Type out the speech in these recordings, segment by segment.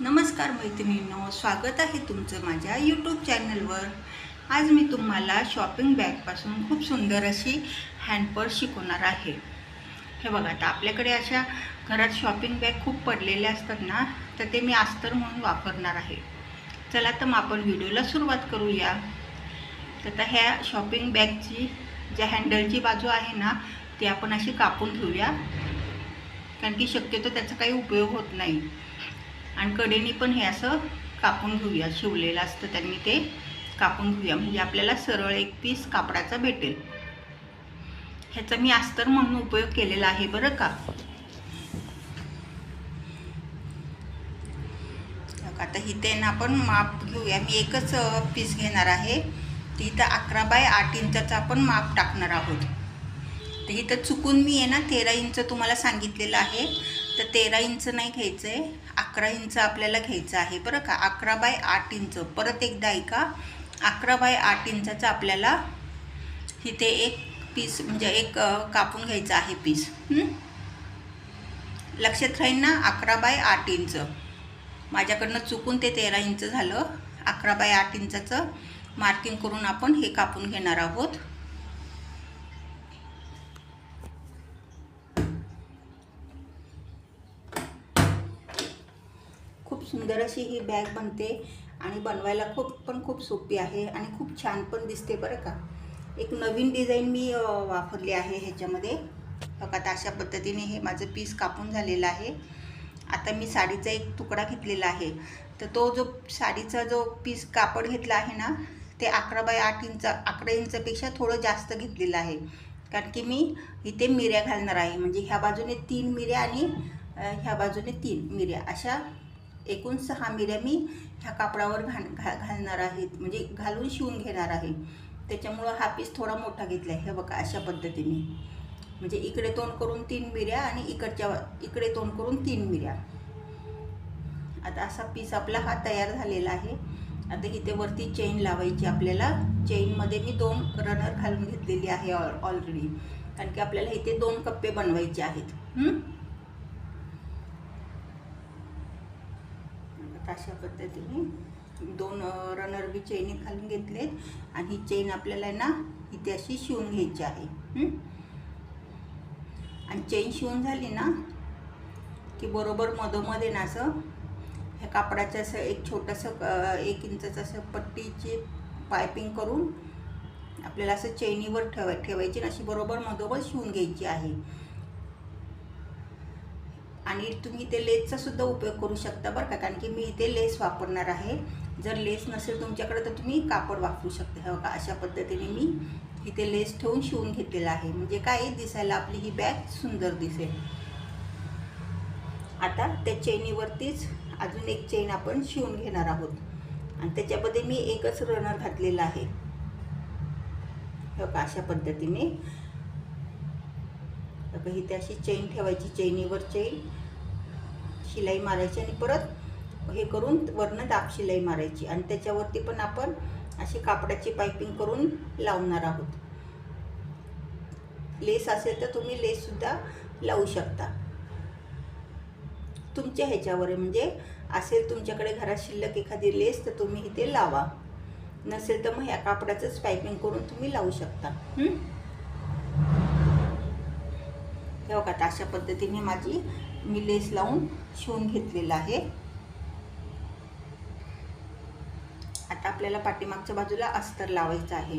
नमस्कार मैत्रिणींनो, स्वागत आहे तुमचं माझ्या यूट्यूब चॅनलवर। आज मी तुम्हाला शॉपिंग बॅगपासून खूप सुंदर अशी हँडपर्स शिकवणार आहे। हे बघा, आता आपल्याकडे अशा घरात शॉपिंग बॅग खूप पडलेल्या असतात ना, तर ते मी अस्तर म्हणून वापरणार आहे। चला तर मग आपण व्हिडिओला सुरुवात करूया। तर आता ह्या शॉपिंग बॅगची ज्या हँडलची बाजू आहे ना, ती आपण अशी कापून घेऊया, कारण की शक्यतो त्याचा काही उपयोग होत नाही। आणि कडेने पण हे असं कापून घेऊया, शिवलेलं असतं त्यांनी ते कापून घेऊया, म्हणजे आपल्याला सरळ एक पीस कापडाचा भेटेल। ह्याचा मी अस्तर म्हणून उपयोग केलेला आहे बरं का। आता इथे ना आपण माप घेऊया, मी एकच पीस घेणार आहे। तर इथं 11 बाय 8 इंचाचा आपण माप टाकणार आहोत। तर इथं चुकून मी आहे ना 13 इंच तुम्हाला सांगितलेलं आहे, तर 13 इंच नाही घ्यायचं आहे, 11 इंच आपल्याला घ्यायचं आहे बरं का। 11 बाय 8 इंच, परत एकदा ऐका, 11 बाय 8 इंचाचा आपल्याला इथे एक पीस म्हणजे एक कापून घ्यायचं आहे पीस। लक्षात राहील ना, 11 बाय 8 इंच। माझ्याकडनं चुकून ते 13 इंच झालं। 11 बाय 8 इंचाचं मार्किंग करून आपण हे कापून घेणार आहोत। खूप सुंदर अशी ही बॅग बनते आणि बनवायला खूप सोपी आहे आणि खूप छान पण दिसते बरं का। एक नवीन डिझाईन मी वापरली आहे ह्याच्यामध्ये। बघा, अशा पद्धतीने हे माझं पीस कापून झालेलं आहे। आता मी साडीचा एक तुकडा घेतलेला आहे, तर तो जो साडीचा जो पीस कापड घेतला आहे ना, ते 11 बाय 8 इंच, 11 इंचपेक्षा थोडं जास्त घेतलेलं आहे, कारण की मी इथे मिऱ्या घालणार आहे। म्हणजे ह्या बाजूने 3 मिऱ्या आणि ह्या बाजूने 3 मिऱ्या, अशा एकूण 6 मिऱ्या मी ह्या कापडावर घालणार आहे, म्हणजे घालून शिवून घेणार आहे। त्याच्यामुळं हा पीस थोडा मोठा घेतला आहे। हे बघा, अशा पद्धतीने, म्हणजे इकडे तोंड करून 3 मिऱ्या आणि इकडे तोंड करून 3 मिऱ्या। आता असा पीस आपला हा तयार झालेला आहे। आता इथे वरती चेन लावायची आपल्याला। चेनमध्ये मी 2 रनर घालून घेतलेली आहे ऑलरेडी, कारण की आपल्याला इथे 2 कप्पे बनवायचे आहेत। अशा पद्धतीने 2 रनर बी चेन घालून घेतलेत आणि ही चेन आपल्याला ना इथे अशी शिवून घ्यायची आहे। आणि चेन शिवून झाली ना की बरोबर मधोमध्ये ना असं ह्या कापडाचं असं एक छोटंसं 1 इंचाचं असं पट्टीची पायपिंग करून आपल्याला असं चेनीवर ठेवायची आणि अशी बरोबर मधोमध शिवून घ्यायची आहे। आणि तुम्ही इथे लेसचा सुद्धा उपयोग करू शकता बरं का, कारण की मी इथे लेस वापरणार आहे। जर लेस नसेल तुमच्याकडे तर तुम्ही कापड वापरू शकता। हे बघा, अशा पद्धतीने मी इथे लेस ठेवून शिवून घेतलेला आहे, म्हणजे काय दिसायला आपली ही बॅग सुंदर दिसेल। आता त्या चेनीवरतीच अजून एक चेन आपण शिवून घेणार आहोत आणि त्याच्यामध्ये मी एकच रनर घातलेला आहे। हे बघा, अशा पद्धतीने इथे अशी चेन ठेवायची, चेनीवर चेन शिलाई मारायची आणि परत हे करून वरनं दाब शिलाई मारायची आणि त्याच्यावरती पण आपण अशी कापडाची पायपिंग करून लावणार आहोत। लेस असेल तर तुम्ही लेस सुद्धा लावू शकता, तुमच्या ह्याच्यावर आहे। म्हणजे असेल तुमच्याकडे घरात शिल्लक एखादी लेस तर तुम्ही इथे लावा, नसेल तर मग ह्या कापडाचंच पायपिंग करून तुम्ही लावू शकता। हे बघा, अशा पद्धतीने माझी मी लेस लावून शिवून घेतलेलं आहे। आता आपल्याला पाठीमागच्या बाजूला अस्तर लावायचं आहे,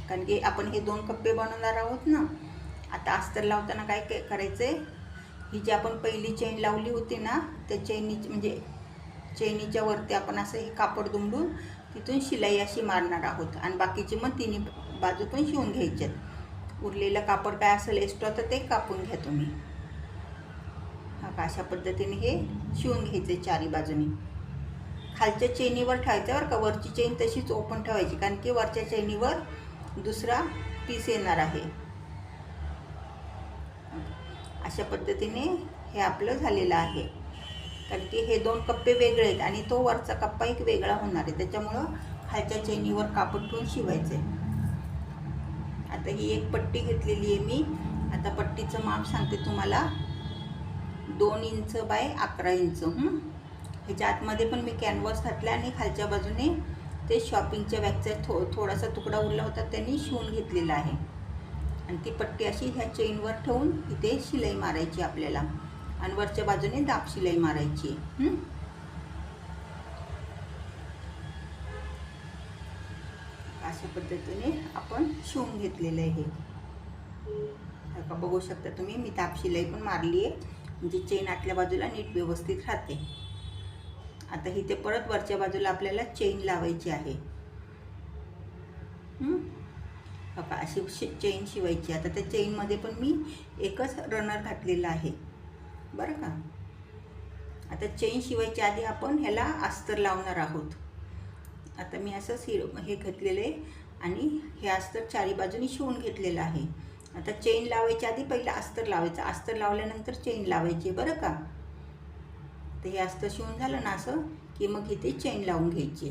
कारण की आपण हे 2 कप्पे बनवणार आहोत ना। आता अस्तर लावताना काय करायचं आहे, ही जी आपण पहिली चेन लावली होती ना, त्या चेनीच्या वरती आपण असं हे कापड दुमडून तिथून शिलाई अशी मारणार आहोत आणि बाकीची मग तिन्ही बाजू पण शिवून घ्यायच्यात। उरलेलं कापड काय असेल एक्स्ट्रा तर ते कापून घ्या तुम्ही। अशा पद्धतीने हे शिवून घ्यायचे चारी बाजूनी। खालच्या चेनीवर ठेवायचं बरं का, वरची चेन तशीच ओपन ठेवायची, कारण की वरच्या चेनीवर दुसरा पीस येणार आहे। अशा पद्धतीने हे आपलं झालेलं आहे, कारण की हे 2 कप्पे वेगळे आहेत आणि तो वरचा कप्पा एक वेगळा होणार आहे, त्याच्यामुळं खालच्या चेनीवर कापड ठेवून शिवायचं आहे। आता ही एक पट्टी घेतलेली आहे मी। आता पट्टीचं माप सांगते तुम्हाला, 2 इंच बाय 11 इंच. ह्याच्या आतमध्ये पण मी कॅनव्हास घातला आणि खालच्या बाजूने ते शॉपिंगच्या बॅगचा थोडासा तुकडा उरला होता त्यांनी शिवून घेतलेला आहे. आणि ती पट्टी अशी ह्या चेनवर ठेवून इथे शिलाई मारायची आपल्याला आणि वरच्या बाजूने दाब शिलाई मारायची. अशा पद्धतीने आपण शिवून घेतलेलं आहे. हे बघू शकता तुम्ही, मी दाब शिलाई पण मारली आहे म्हणजे चेन आतल्या बाजूला नीट व्यवस्थित राहते. आता इथे परत वरच्या बाजूला आपल्याला चेन लावायची आहे. बघा अशी चेन शिवायची. आता त्या चेनमध्ये पण मी एकच रनर घातलेला आहे बरं का. आता चेन शिवायच्या आधी आपण ह्याला अस्तर लावणार आहोत. आता मी असं हे घातलेले आणि हे अस्तर चारी बाजूनी शिवून घेतलेलं आहे. आता चेन लावायच्या आधी पहिला अस्तर लावायचं, अस्तर लावल्यानंतर चेन लावायची बरं का. तर हे अस्तर शिवून झालं ना असं की मग इथे चेन लावून घ्यायची.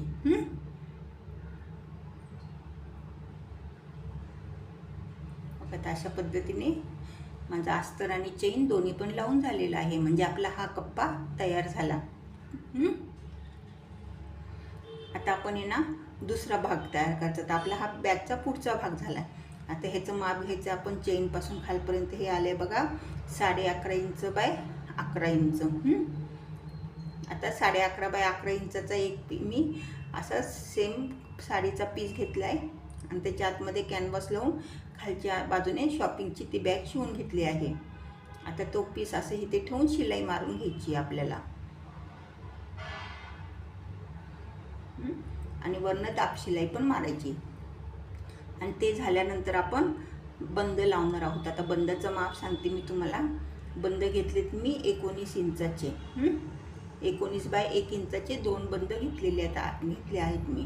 आता अशा पद्धतीने माझा अस्तर आणि चेन दोन्ही पण लावून झालेला आहे म्हणजे आपला हा कप्पा तयार झाला. आता आपण आहे ना दुसरा भाग तयार करायचा. तर आपला हा बॅगचा पुढचा भाग झाला. आता ह्याचं माप घ्यायचं आपण. चेनपासून खालपर्यंत हे आले बघा 11.5 इंच बाय 11 इंच. आता 11.5 बाय 11 इंचाचा एक मी असा सेम साडीचा पीस घेतला आहे आणि त्याच्या आतमध्ये कॅनव्हास लावून खालच्या बाजूने शॉपिंगची ती बॅग शिवून घेतली आहे. आता तो पीस असं इथे ठेवून शिलाई मारून घ्यायची आपल्याला आणि वरनं दाब शिलाई पण मारायची. आणि ते झाल्यानंतर आपण बंद लावणार आहोत. आता बंदाचं माप सांगते मी तुम्हाला. बंद घेतलेत मी 19 इंचाचे. 19 बाय 1 इंचाचे 2 बंद घेतलेले आहेत मी.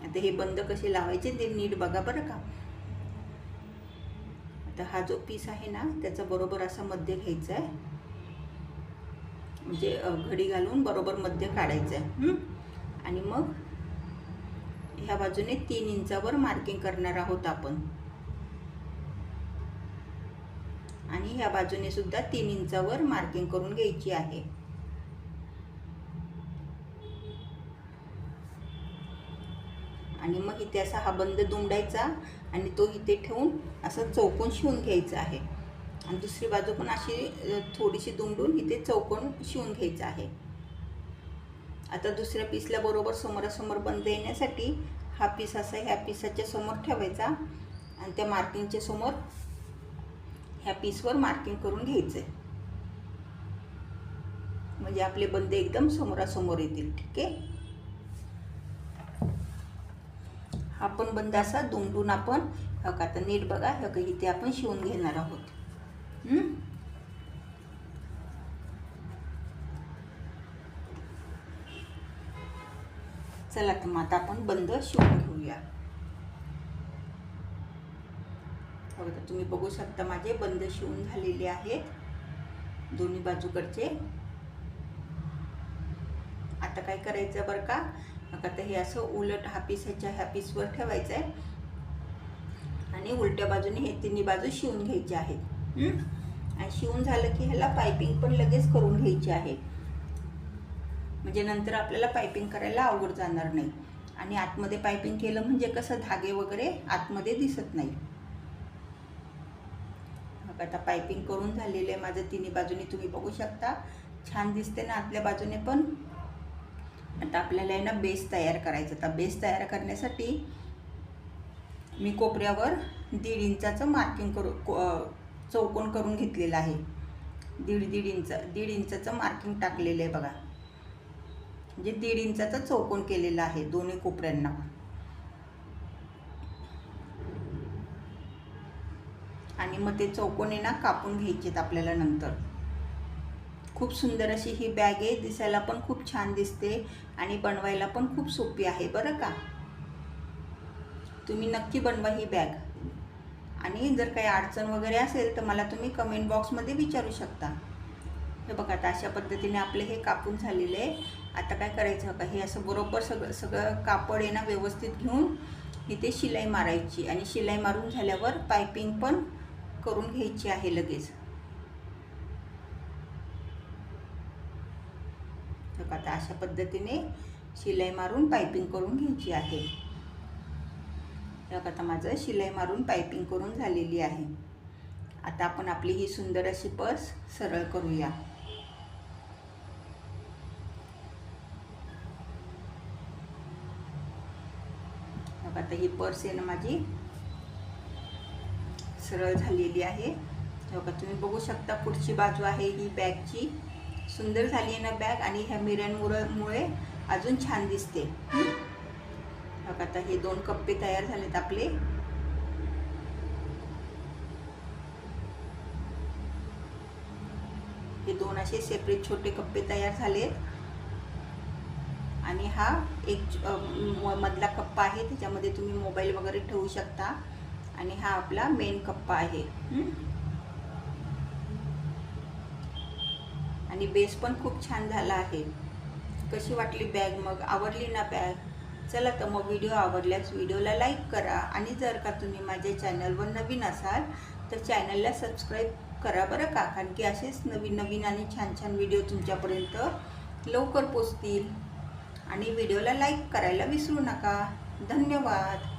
आता हे बंद कसे लावायचे ते नीट बघा बरं का. आता हा जो पीस आहे ना त्याचा बरोबर असा मध्य घ्यायचा आहे म्हणजे घडी घालून बरोबर मध्य काढायचं आहे. आणि मग ह्या बाजूने 3 इंचावर मार्किंग करणार आहोत आपण आणि ह्या बाजूने सुद्धा 3 इंचावर मार्किंग करून घ्यायची आहे. आणि मग इथे असा हा बंद दुमडायचा आणि तो इथे ठेवून असं चौकोन शिवून घ्यायचा आहे. आणि दुसरी बाजू पण अशी थोडीशी दुमडून इथे चौकोन शिवून घ्यायचा आहे. आता दुसऱ्या पीसला बरोबर समोरासमोर बंद येण्यासाठी हा पीस असा ह्या पीसाच्या समोर ठेवायचा आणि त्या मार्किंगच्या समोर ह्या पीसवर मार्किंग करून घ्यायचं आहे म्हणजे आपले बंद एकदम समोरासमोर येतील. ठीक आहे. हा पण बंद असा दुमडून आपण आता नीट बघा इथे आपण शिवून घेणार आहोत. चला तर मग आता आपण बंद शिवून घेऊया. आता तुम्ही बघू शकता माझे बंद शिवून झालेले आहेत दोन्ही बाजूकडचे. आता काय करायचं बरं का. आता हे असं उलट हा पीस ह्या पीसवर ठेवायचं आहे आणि उलट्या बाजूने हे तिन्ही बाजू शिवून घ्यायचे आहेत. आणि शिवून झालं की ह्याला पायपिंग पण लगेच करून घ्यायची आहे म्हणजे नंतर आपल्याला पायपिंग करायला अवघड जाणार नाही. आणि आतमध्ये पायपिंग केलं म्हणजे कसं धागे वगैरे आतमध्ये दिसत नाही. आता पायपिंग करून झालेलं आहे माझं तिन्ही बाजूने. तुम्ही बघू शकता छान दिसते ना आतल्या बाजूने पण. आता आपल्याला आहे ना बेस तयार करायचा. तर बेस तयार करण्यासाठी मी कोपऱ्यावर 1.5 इंचाचं मार्किंग चौकोन करून घेतलेलं आहे. 1.5 इंचाचं मार्किंग टाकलेलं आहे बघा म्हणजे 1.5 इंचाचा चौकोन केलेला आहे दोन्ही कोपऱ्यांना. आणि मग ते चौकोने ना कापून घ्यायचेत आपल्याला नंतर. खूप सुंदर अशी ही बॅग आहे. दिसायला पण खूप छान दिसते आणि बनवायला पण खूप सोपी आहे बरं का. तुम्ही नक्की बनवा ही बॅग. आणि जर काही अडचण वगैरे असेल तर मला तुम्ही कमेंट बॉक्समध्ये विचारू शकता. हे बघा आता अशा पद्धतीने आपले हे कापून झालेले आहे. आता काय करायचं का हे असं बरोबर सगळं कापड आहे ना व्यवस्थित घेऊन इथे शिलाई मारायची. आणि शिलाई मारून झाल्यावर पायपिंग पण करून घ्यायची आहे लगेच. तर आता अशा पद्धतीने शिलाई मारून पायपिंग करून घ्यायची आहे. तर आता माझं शिलाई मारून पायपिंग करून झालेली आहे. आता आपण आपली ही सुंदर अशी पर्स सरळ करूया. आता ही पर्स आहे ना माझी सरळ झालेली आहे. बघा तुम्ही बघू शकता पुढची बाजू आहे ही बॅगची. सुंदर झाली आहे ना बॅग आणि ह्या मिऱ्यांमुळे अजून छान दिसते. बघा आता हे 2 कप्पे तयार झालेत आपले. हे 2 असे सेपरेट छोटे कप्पे तयार झालेत आणि हा एक मधला कप्पा आहे, त्याच्यामध्ये तुम्ही मोबाईल वगैरे ठेवू शकता आणि हा आपला मेन कप्पा आहे. आणि बेस पण खूप छान झाला आहे. कशी वाटली बॅग? मग आवडली ना बॅग? चला तर मग व्हिडिओ आवडल्यास व्हिडिओला लाईक करा आणि जर का तुम्ही माझ्या चॅनलवर नवीन असाल तर चॅनलला सबस्क्राईब करा बरं का, कारण की असेच नवीन नवीन आणि छान छान व्हिडिओ तुमच्यापर्यंत लवकर पोचतील. आणि व्हिडिओला लाईक करायला विसरू नका. धन्यवाद.